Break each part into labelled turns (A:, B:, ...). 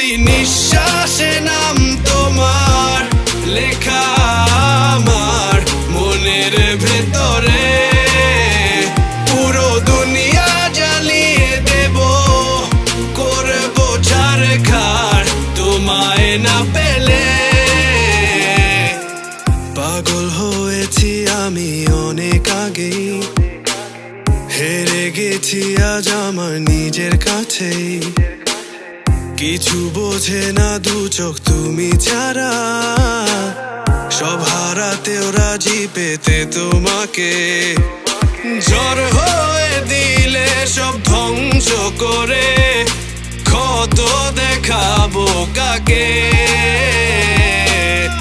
A: প্রতি নিঃশ্বাসে নাম তোমার লেখা আমার মনের ভেতরে। পুরো দুনিয়া জ্বালিয়ে দেব, করবো ছারখার তোমায় না পেলে। পাগল হয়েছি আমি অনেক আগেই, হেরে গেছি আজ আমার নিজের কাছেই। কিছু বোঝে না দু চোখ তুমি ছাড়া, সব হারাতেও রাজি পেতে তোমাকে। ঝড় হয়ে দিলে সব ধ্বংস করে, ক্ষত দেখাবো কাকে।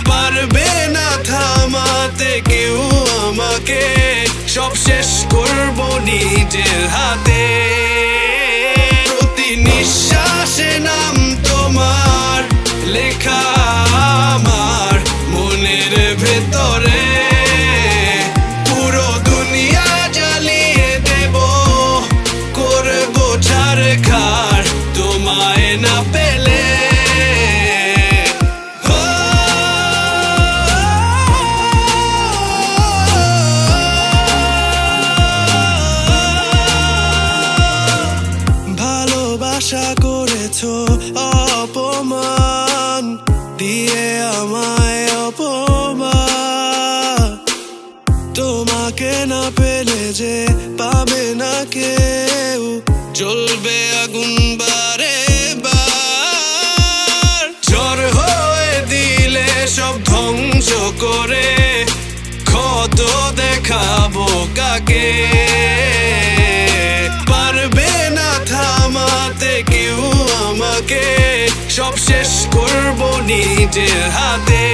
A: পারবে না থামাতে কেউ আমাকে, সব শেষ করবো নিজের হাতে। প্রতি নিঃশ্বাসে নাম তোমার লেখা আমার মনের ভেতরে। পুরো দুনিয়া জ্বালিয়ে দেব, করবো ছারখার তোমায় না পেলে। আশা করেছো অপমান দিয়ে আমায় অপমান, তোমাকে না পেলে যে পাবে না কেউ, জ্বলবে আগুন বারে বার। ঝড় হয়ে দিলে সব ধ্বংস করে, ক্ষত দেখাবো কাকে। পারবে না থামাতে কেউ আমাকে, সব শেষ করবো নিজের হাতে।